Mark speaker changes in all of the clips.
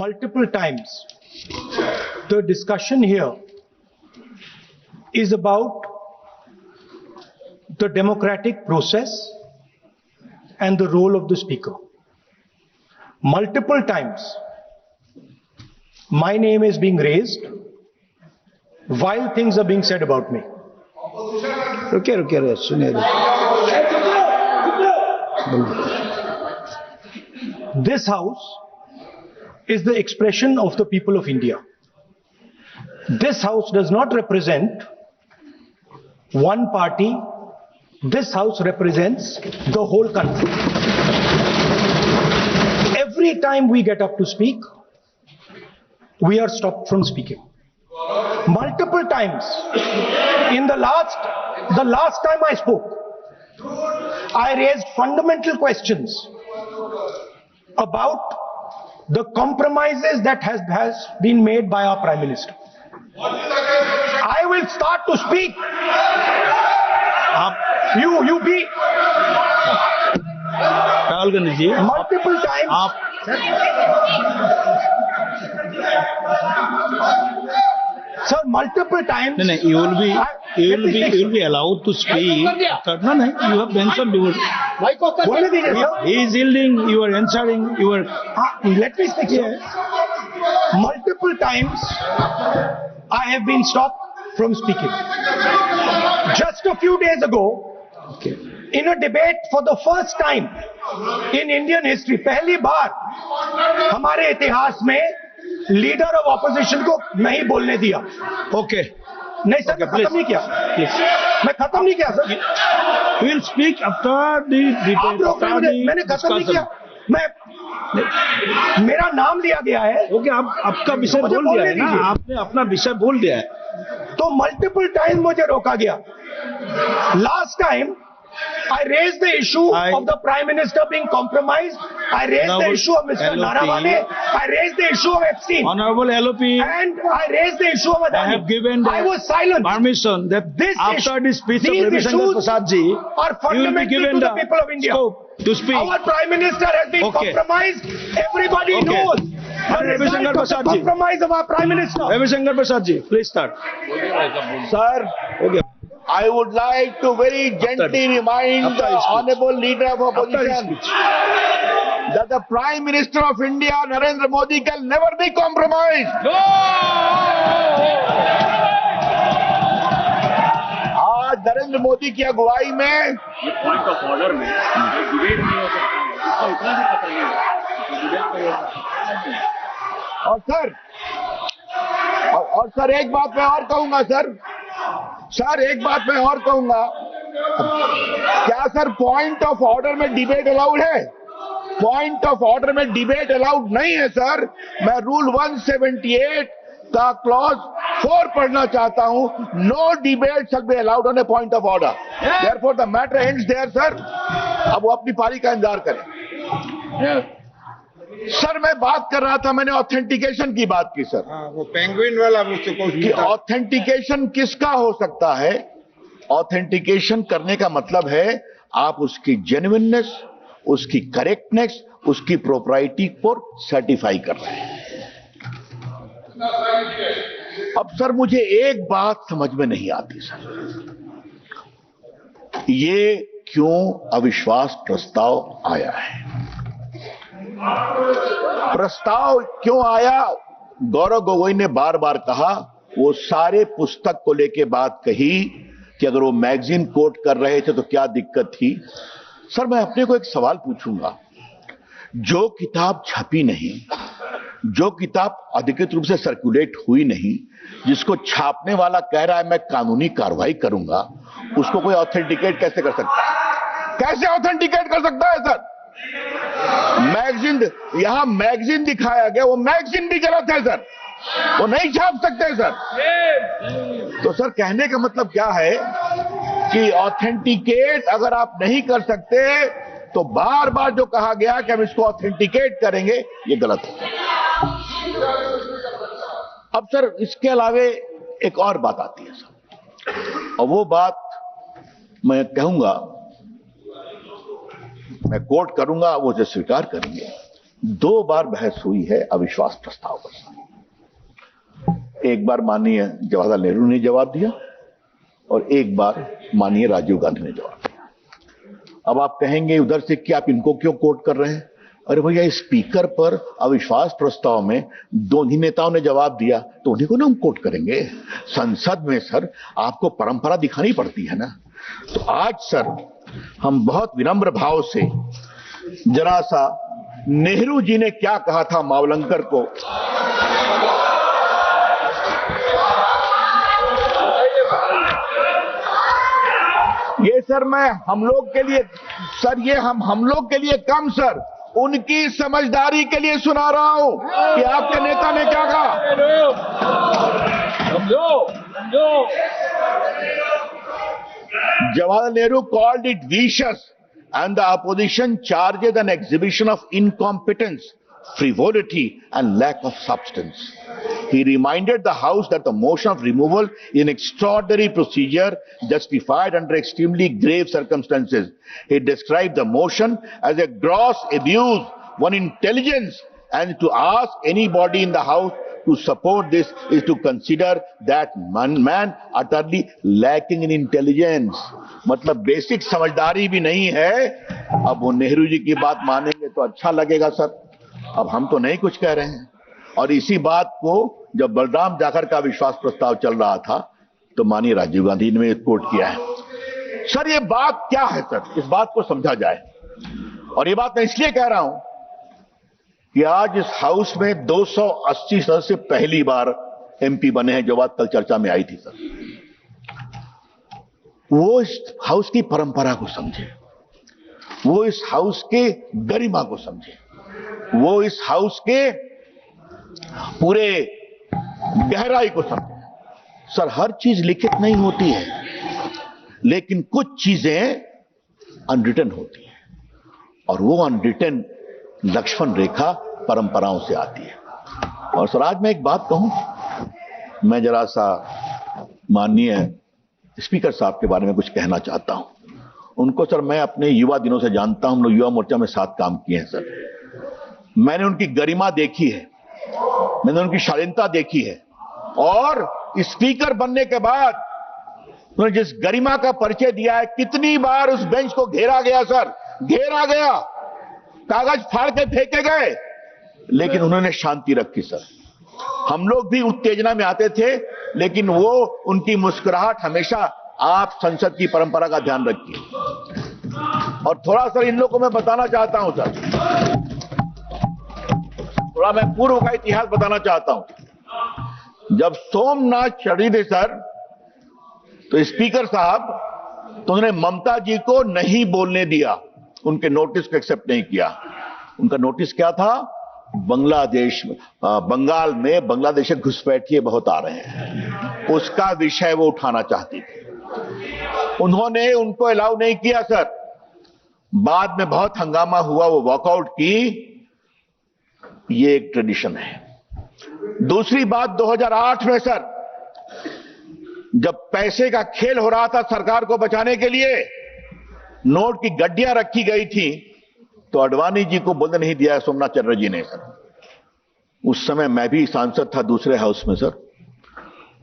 Speaker 1: multiple times. The discussion here is about the democratic process and the role of the speaker. Multiple times, my name is being raised while things are being said about me.
Speaker 2: रुके सुनिए।
Speaker 1: This house is the expression of the people of India. This house does not represent one party. This house represents the whole country. Every time we get up to speak, we are stopped from speaking. Multiple times. In the last time I spoke, I raised fundamental questions about the compromises that has been made by our Prime Minister. I will start to speak. You be
Speaker 2: Rahul Gandhi ji
Speaker 1: multiple times. Sir, multiple times.
Speaker 2: No, you will be allowed to speak. No, you have mentioned you. He is yielding. You are answering. You are.
Speaker 1: Let me speak here. Multiple times, I have been stopped from speaking. Just a few days ago, in a debate for the first time in Indian history, पहली बार हमारे इतिहास में leader of opposition को नहीं बोलने दिया.
Speaker 2: Okay.
Speaker 1: नहीं sir, खत्म नहीं किया. मैं खत्म नहीं किया sir.
Speaker 2: We will speak after the debate.
Speaker 1: मैंने खत्म नहीं किया. मेरा नाम लिया गया है.
Speaker 2: ओके, आपका विषय बोल दिया है ना, आपने अपना विषय बोल दिया है.
Speaker 1: तो मल्टीपल टाइम मुझे रोका गया. Last time I raised the issue of the Prime Minister being compromised. I raised the issue of Mr. Naravane. I raised the issue of Epstein.
Speaker 2: Honorable LOP.
Speaker 1: And I raised the issue of Adani.
Speaker 2: I have given
Speaker 1: I was silent.
Speaker 2: Permission that
Speaker 1: this
Speaker 2: after the speech of
Speaker 1: Ravi Shankar
Speaker 2: Prasad ji,
Speaker 1: are fundamental to the people of India.
Speaker 2: To speak.
Speaker 1: Our Prime Minister has been compromised. Everybody knows.
Speaker 2: Ravi Shankar Prasad ji.
Speaker 1: Compromise of our Prime Minister.
Speaker 2: Ravi Shankar Prasad ji, please start.
Speaker 3: Sir. Okay. I would like to very gently remind the Honorable Leader of Opposition that the Prime Minister of India, Narendra Modi, can never be compromised. No! आज नरेंद्र मोदी की अगुवाई में
Speaker 4: ये point of order में debate नहीं हो सकता, इतना भी पता नहीं
Speaker 3: और सर एक बात मैं और कहूंगा एक बात मैं और कहूंगा, क्या सर पॉइंट ऑफ ऑर्डर में डिबेट अलाउड है? पॉइंट ऑफ ऑर्डर में डिबेट अलाउड नहीं है सर. मैं रूल 178 का क्लॉज 4 पढ़ना चाहता हूं. No debate shall be allowed on a point of order. Therefore the matter ends there sir. अब वो अपनी पारी का इंतजार करें. सर मैं बात कर रहा था, मैंने ऑथेंटिकेशन की बात की सर.
Speaker 5: वो पेंगुइन वाला मुझसे
Speaker 3: ऑथेंटिकेशन किसका हो सकता है? ऑथेंटिकेशन करने का मतलब है आप उसकी जेन्युइननेस, उसकी करेक्टनेस, उसकी प्रोप्राइटी को सर्टिफाई कर रहे हैं. अब सर मुझे एक बात समझ में नहीं आती सर, ये क्यों अविश्वास प्रस्ताव आया है? प्रस्ताव क्यों आया? गौरव गोगोई ने बार बार कहा, वो सारे पुस्तक को लेके बात कही कि अगर वो मैगजीन कोट कर रहे थे तो क्या दिक्कत थी. सर मैं अपने को एक सवाल पूछूंगा, जो किताब छपी नहीं, जो किताब अधिकृत रूप से सर्कुलेट हुई नहीं, जिसको छापने वाला कह रहा है मैं कानूनी कार्रवाई करूंगा, उसको कोई ऑथेंटिकेट कैसे कर सकता है? कैसे ऑथेंटिकेट कर सकता है सर? मैगजीन, यहां मैगजीन दिखाया गया, वो मैगजीन भी गलत है सर, वो नहीं छाप सकते सर. तो सर कहने का मतलब क्या है कि ऑथेंटिकेट अगर आप नहीं कर सकते तो बार बार जो कहा गया कि हम इसको ऑथेंटिकेट करेंगे, ये गलत है. अब सर इसके अलावे एक और बात आती है सर, और वो बात मैं कहूंगा, मैं कोट करूंगा, वो जो स्वीकार करेंगे. 2 बार बहस हुई है अविश्वास प्रस्ताव पर। एक बार माननीय जवाहरलाल नेहरू ने जवाब दिया और एक बार माननीय राजीव गांधी ने जवाब दिया। अब आप कहेंगे उधर से कि आप इनको क्यों कोट कर रहे हैं? अरे भैया, स्पीकर पर अविश्वास प्रस्ताव में दोनों नेताओं ने जवाब दिया तो उन्हीं को ना हम कोट करेंगे। संसद में सर आपको परंपरा दिखानी पड़ती है ना। तो आज सर हम बहुत विनम्र भाव से जरा सा नेहरू जी ने क्या कहा था मावलंकर को, ये सर मैं हम लोग के लिए सर ये हम लोग के लिए कम सर उनकी समझदारी के लिए सुना रहा हूं कि आपके नेता ने क्या कहा। Jawaharlal Nehru called it vicious and the opposition charged an exhibition of incompetence, frivolity and lack of substance. He reminded the House that the motion of removal is an extraordinary procedure justified under extremely grave circumstances. He described the motion as a gross abuse on intelligence and to ask anybody in the House to support this is to consider that man utterly lacking in intelligence. मतलब basic समझदारी भी नहीं है। अब वो नेहरू जी की बात मानेंगे तो अच्छा लगेगा सर। अब हम तो नहीं कुछ कह रहे हैं। और इसी बात को जब बलराम जाखड़ का विश्वास प्रस्ताव चल रहा था तो माननीय राजीव गांधी ने कोट किया है। सर ये बात क्या है सर, इस बात को समझा जाए। और ये बात मैं इसलिए कह रहा हूं कि आज इस हाउस में 280 सदस्य पहली बार एमपी बने हैं, जो बात कल चर्चा में आई थी सर। वो इस हाउस की परंपरा को समझे, वो इस हाउस के गरिमा को समझे, वो इस हाउस के पूरे गहराई को समझे। सर हर चीज लिखित नहीं होती है, लेकिन कुछ चीजें अनरिटन होती हैं और वो अनरिटन लक्ष्मण रेखा परंपराओं से आती है। और सर आज मैं एक बात कहूं, मैं जरा सा माननीय स्पीकर साहब के बारे में कुछ कहना चाहता हूं। उनको सर मैं अपने युवा दिनों से जानता हूं, हम लोग युवा मोर्चा में साथ काम किए हैं सर। मैंने उनकी गरिमा देखी है, मैंने उनकी शालीनता देखी है और स्पीकर बनने के बाद उन्होंने जिस गरिमा का परिचय दिया है, कितनी बार उस बेंच को घेरा गया सर, घेरा गया, कागज फाड़ के फेंके गए, लेकिन उन्होंने शांति रखी सर। हम लोग भी उत्तेजना में आते थे, लेकिन वो उनकी मुस्कुराहट हमेशा आप संसद की परंपरा का ध्यान रखिए। और थोड़ा सर इन लोगों को मैं बताना चाहता हूं सर, थोड़ा मैं पूर्व का इतिहास बताना चाहता हूं। जब सोमनाथ चढ़ रही थी सर तो स्पीकर साहब तो उन्होंने ममता जी को नहीं बोलने दिया, उनके नोटिस को एक्सेप्ट नहीं किया। उनका नोटिस क्या था? बांग्लादेश बंगाल में बांग्लादेशी घुसपैठिए बहुत आ रहे हैं, उसका विषय वो उठाना चाहती थी। उन्होंने उनको अलाउ नहीं किया सर। बाद में बहुत हंगामा हुआ, वो वॉकआउट की। ये एक ट्रेडिशन है। दूसरी बात 2008 में सर, जब पैसे का खेल हो रहा था सरकार को बचाने के लिए, नोट की गड्डियां रखी गई थी, तो अडवाणी जी को बोलने नहीं दिया सोमनाथ चटर्जी जी ने सर। उस समय मैं भी सांसद था दूसरे हाउस में सर।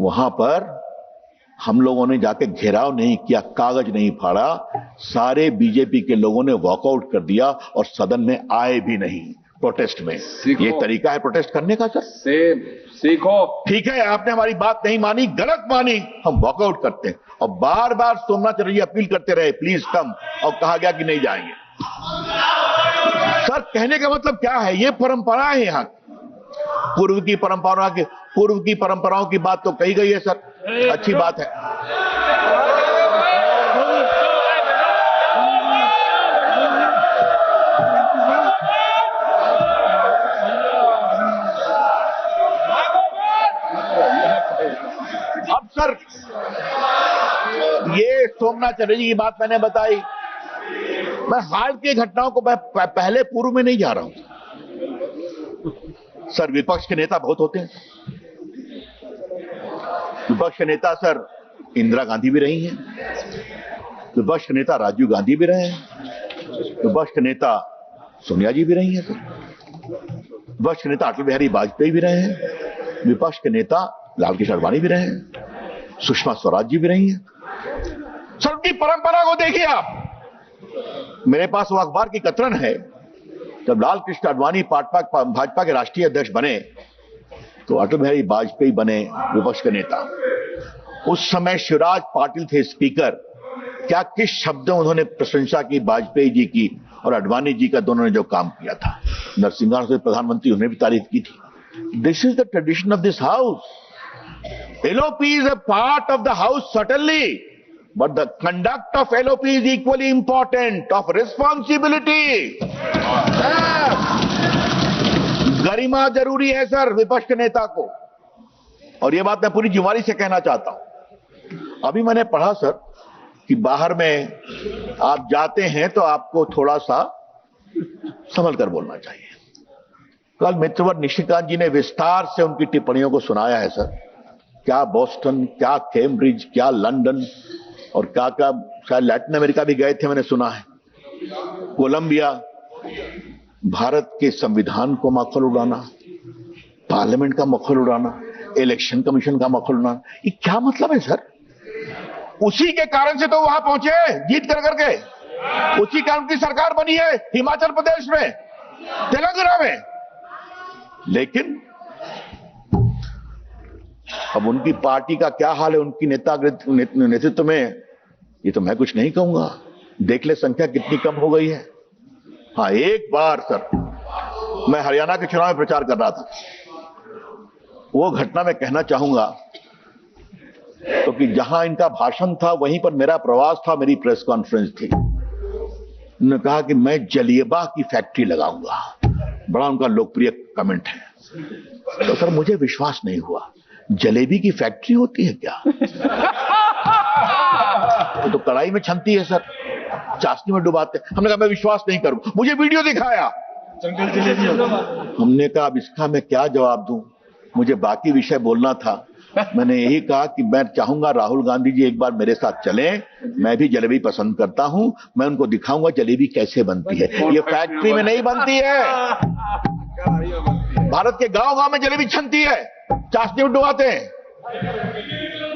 Speaker 3: वहां पर हम लोगों ने जाके घेराव नहीं किया, कागज नहीं फाड़ा, सारे बीजेपी के लोगों ने वॉकआउट कर दिया और सदन में आए भी नहीं प्रोटेस्ट में। ये तरीका है प्रोटेस्ट करने का सर?
Speaker 5: सीखो।
Speaker 3: ठीक है, आपने हमारी बात नहीं मानी, गलत मानी, हम वॉकआउट करते हैं। और बार बार सोमनाथ चटर्जी अपील करते रहे प्लीज कम, और कहा गया कि नहीं जाएंगे। सर कहने का मतलब क्या है? ये परंपरा है यहाँ, पूर्व की परंपराओं की बात तो कही गई है सर, अच्छी बात है। अब सर ये सोमनाथ चटर्जी की बात मैंने बताई, मैं हाल की घटनाओं को पहले पूर्व में नहीं जा रहा हूं सर। विपक्ष के नेता बहुत होते हैं। विपक्ष के नेता सर इंदिरा गांधी भी रही हैं, विपक्ष के नेता राजीव गांधी भी रहे हैं, विपक्ष के नेता सोनिया जी भी रही हैं सर। विपक्ष के नेता अटल बिहारी वाजपेयी भी रहे हैं, विपक्ष के नेता लालकृष्ण आडवाणी भी रहे हैं, सुषमा स्वराज जी भी रही हैं। सर उनकी परंपरा को देखिए आप। मेरे पास वो अखबार की कतरन है, जब लालकृष्ण आडवाणी भाजपा के राष्ट्रीय अध्यक्ष बने तो अटल बिहारी वाजपेयी बने विपक्ष के नेता। उस समय शिवराज पाटिल थे स्पीकर। क्या किस शब्दों उन्होंने प्रशंसा की वाजपेयी जी की और आडवाणी जी का, दोनों ने जो काम किया था। नरसिंह से प्रधानमंत्री, उन्हें भी तारीफ की थी। This is the tradition of this house. LOP is a part of the house certainly, but the conduct of LOP is equally important, of responsibility. गरिमा जरूरी है सर विपक्ष के नेता को, और यह बात मैं पूरी जिम्मेदारी से कहना चाहता हूं। अभी मैंने पढ़ा सर कि बाहर में आप जाते हैं तो आपको थोड़ा सा संभल कर बोलना चाहिए। कल मित्रवर निशिकांत जी ने विस्तार से उनकी टिप्पणियों को सुनाया है सर। क्या बोस्टन, क्या कैम्ब्रिज, क्या लंदन और क्या क्या शायद लैटिन अमेरिका भी गए थे, मैंने सुना है, कोलंबिया। भारत के संविधान को मखौल उड़ाना, पार्लियामेंट का मखौल उड़ाना, इलेक्शन कमीशन का मखौल उड़ाना, ये क्या मतलब है सर? उसी के कारण से तो वहां पहुंचे जीत कर करके, उसी कारण की सरकार बनी है हिमाचल प्रदेश में, तेलंगाना में। लेकिन अब उनकी पार्टी का क्या हाल है, उनकी नेतृत्व में, ये तो मैं कुछ नहीं कहूंगा। देख ले संख्या कितनी कम हो गई है। हाँ, एक बार सर मैं हरियाणा के चुनाव में प्रचार कर रहा था, वो घटना मैं कहना चाहूंगा क्योंकि तो जहां इनका भाषण था वहीं पर मेरा प्रवास था, मेरी प्रेस कॉन्फ्रेंस थी। उन्होंने कहा कि मैं जलेबा की फैक्ट्री लगाऊंगा, बड़ा उनका लोकप्रिय कमेंट है। तो सर मुझे विश्वास नहीं हुआ, जलेबी की फैक्ट्री होती है क्या? तो कढ़ाई में छनती है सर, चाशनी में डुबाते। हमने कहा मैं विश्वास नहीं करूं, मुझे वीडियो दिखाया। हमने कहा अब इसका मैं क्या जवाब दूं, मुझे बाकी विषय बोलना था। मैंने यही कहा कि मैं चाहूंगा राहुल गांधी जी एक बार मेरे साथ चलें, मैं भी जलेबी पसंद करता हूं, मैं उनको दिखाऊंगा जलेबी कैसे बनती है। ये फैक्ट्री में नहीं बनती है, भारत के गांव गांव में जलेबी छनती है, चाशनी में डुबाते हैं।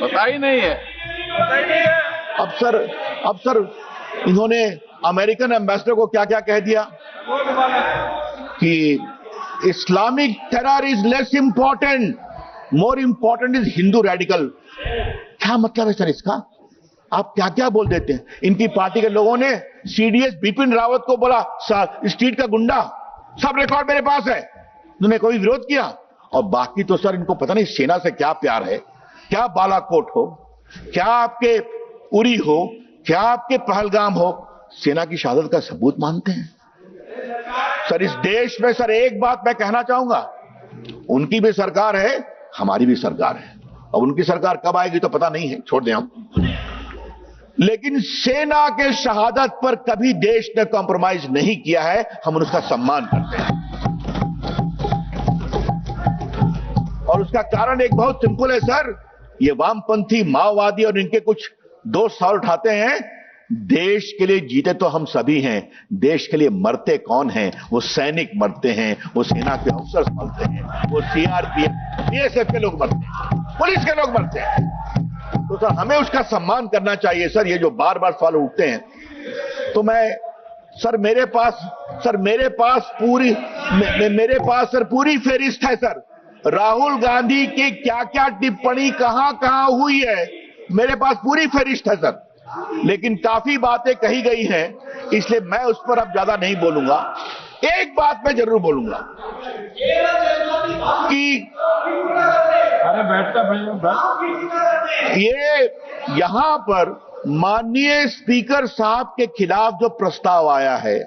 Speaker 5: पता ही नहीं है।
Speaker 3: अब सर इन्होंने अमेरिकन एम्बेसडर को क्या क्या कह दिया कि Islamic terror is less important, more important is Hindu radical. क्या मतलब है सर इसका? आप क्या क्या बोल देते हैं। इनकी पार्टी के लोगों ने CDS बिपिन रावत को बोला स्ट्रीट का गुंडा, सब रिकॉर्ड मेरे पास है। उन्होंने कोई विरोध किया? और बाकी तो सर इनको पता नहीं सेना से क्या प्यार है, क्या बालाकोट हो, क्या आपके उरी हो, क्या आपके पहलगाम हो, सेना की शहादत का सबूत मानते हैं। सर इस देश में सर एक बात मैं कहना चाहूंगा, उनकी भी सरकार है, हमारी भी सरकार है। अब उनकी सरकार कब आएगी तो पता नहीं है, छोड़ दें हम। लेकिन सेना के शहादत पर कभी देश ने कॉम्प्रोमाइज नहीं किया है, हम उसका सम्मान करते हैं। और उसका कारण एक बहुत सिंपल है सर, ये वामपंथी माओवादी और इनके कुछ दोस्त सवाल उठाते हैं, देश के लिए जीते तो हम सभी हैं, देश के लिए मरते कौन हैं? वो सैनिक मरते हैं, वो सेना के अफसर मरते हैं, वो CRPF BSF के लोग मरते हैं, पुलिस के लोग मरते हैं। तो सर हमें उसका सम्मान करना चाहिए। सर ये जो बार बार सवाल उठते हैं, तो मैं सर मेरे पास पूरी फेरिस्त है सर। राहुल गांधी की क्या क्या टिप्पणी कहां कहां हुई है, मेरे पास पूरी फेरिस्त है सर। लेकिन काफी बातें कही गई हैं, इसलिए मैं उस पर अब ज्यादा नहीं बोलूंगा। एक बात मैं जरूर बोलूंगा कि ये यहां पर माननीय स्पीकर साहब के खिलाफ जो प्रस्ताव आया है,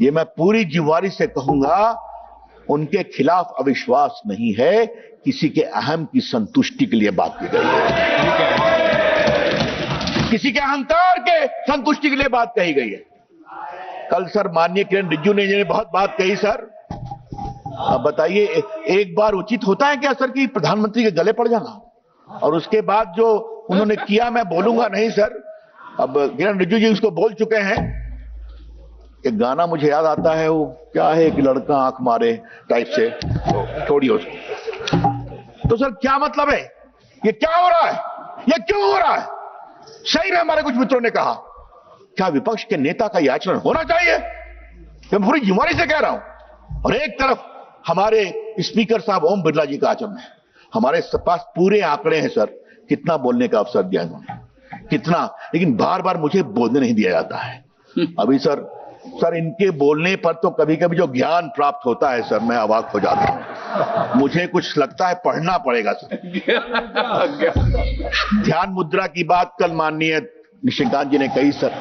Speaker 3: ये मैं पूरी जिम्मेदारी से कहूंगा, उनके खिलाफ अविश्वास नहीं है, किसी के अहम की संतुष्टि के लिए बात की गई है, किसी के अहंकार के संतुष्टि के लिए बात कही गई है। कल सर माननीय किरण रिजिजू ने बहुत बात कही सर। अब बताइए, एक बार उचित होता है क्या सर कि प्रधानमंत्री के गले पड़ जाना? और उसके बाद जो उन्होंने किया मैं बोलूंगा नहीं सर। अब किरण रिजिजू जी उसको बोल चुके हैं। एक गाना मुझे याद आता है, वो क्या है, एक लड़का आंख मारे टाइप से, तो छोड़िए उसको। तो सर क्या मतलब है, ये क्या हो रहा है, ये क्यों हो रहा है? सही में हमारे कुछ मित्रों ने कहा, क्या विपक्ष के नेता का यह आचरण होना चाहिए? मैं पूरी जिम्मेदारी से कह रहा हूं। और एक तरफ हमारे स्पीकर साहब ओम बिरला जी का आचरण है, हमारे पास पूरे आंकड़े हैं सर, कितना बोलने का अवसर दिया इन्होंने, कितना, लेकिन बार बार मुझे बोलने नहीं दिया जाता है। अभी सर इनके बोलने पर तो कभी कभी जो ज्ञान प्राप्त होता है सर, मैं अवाक हो जाता हूं। मुझे कुछ लगता है पढ़ना पड़ेगा सर। ध्यान मुद्रा की बात कल माननीय निशिकांत जी ने कही सर।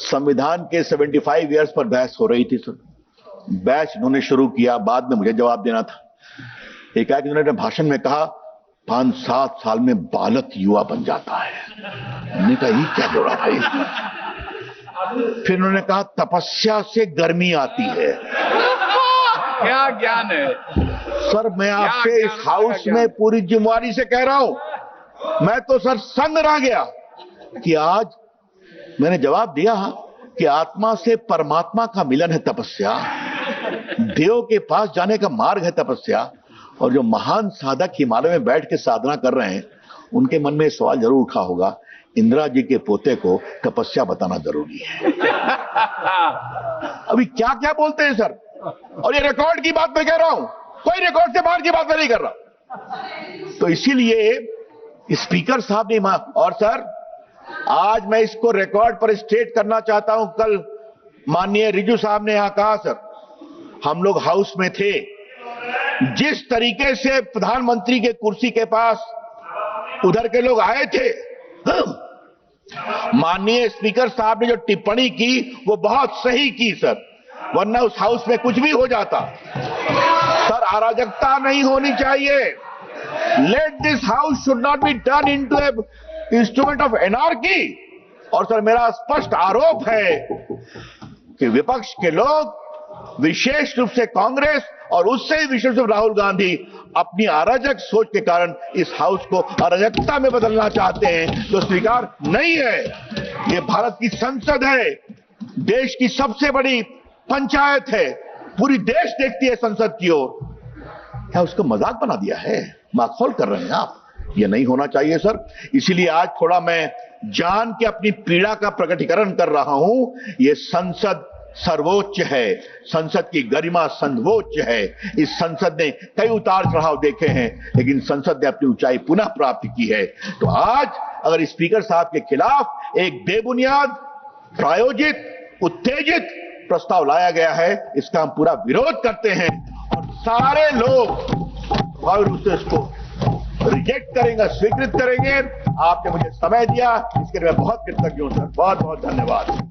Speaker 3: संविधान के 75 इयर्स पर बहस हो रही थी सर। बहस इन्होंने शुरू किया, बाद में मुझे जवाब देना था। एक आगे इन्होंने भाषण में कहा 5-7 साल में बालक युवा बन जाता है। मैंने कहा ये क्या जोड़ा भाई? फिर उन्होंने कहा तपस्या से गर्मी आती है।
Speaker 5: क्या ज्ञान है
Speaker 3: सर, मैं आपसे इस हाउस में पूरी जिम्मेदारी से कह रहा हूं, मैं तो सर संग रह गया कि आज मैंने जवाब दिया कि आत्मा से परमात्मा का मिलन है तपस्या, देव के पास जाने का मार्ग है तपस्या। और जो महान साधक हिमालय में बैठ के साधना कर रहे हैं, उनके मन में सवाल जरूर उठा होगा, इंदिरा जी के पोते को तपस्या बताना जरूरी है। अभी क्या क्या बोलते हैं सर, और ये रिकॉर्ड की बात मैं कह रहा हूं, कोई रिकॉर्ड से बाहर की बात मैं नहीं कर रहा। तो इसीलिए स्पीकर साहब ने, और सर आज मैं इसको रिकॉर्ड पर स्टेट करना चाहता हूं, कल माननीय रिजू साहब ने यहां कहा सर, हम लोग हाउस में थे, जिस तरीके से प्रधानमंत्री के कुर्सी के पास उधर के लोग आए थे, माननीय स्पीकर साहब ने जो टिप्पणी की वो बहुत सही की सर, वरना उस हाउस में कुछ भी हो जाता। सर अराजकता नहीं होनी चाहिए। Let this house should not be turn into A instrument of anarchy. और सर मेरा स्पष्ट आरोप है कि विपक्ष के लोग, विशेष रूप से कांग्रेस और उससे ही विशेष रूप से राहुल गांधी, अपनी अराजक सोच के कारण इस हाउस को अराजकता में बदलना चाहते हैं, जो स्वीकार नहीं है। ये भारत की संसद है, देश की सबसे बड़ी पंचायत है, पूरी देश देखती है संसद की ओर। क्या उसको मजाक बना दिया है, माखौल कर रहे हैं आप? ये नहीं होना चाहिए सर। इसीलिए आज थोड़ा मैं जान के अपनी पीड़ा का प्रकटीकरण कर रहा हूं। ये संसद सर्वोच्च है, संसद की गरिमा सर्वोच्च है। इस संसद ने कई उतार चढ़ाव देखे हैं, लेकिन संसद ने अपनी ऊंचाई पुनः प्राप्त की है। तो आज अगर स्पीकर साहब के खिलाफ एक बेबुनियाद, प्रायोजित, उत्तेजित प्रस्ताव लाया गया है, इसका हम पूरा विरोध करते हैं और सारे लोग और उससे इसको रिजेक्ट करेंगे, स्वीकृत करेंगे। आपने मुझे समय दिया, इसके लिए मैं बहुत कृतज्ञ हूं सर। बहुत बहुत धन्यवाद।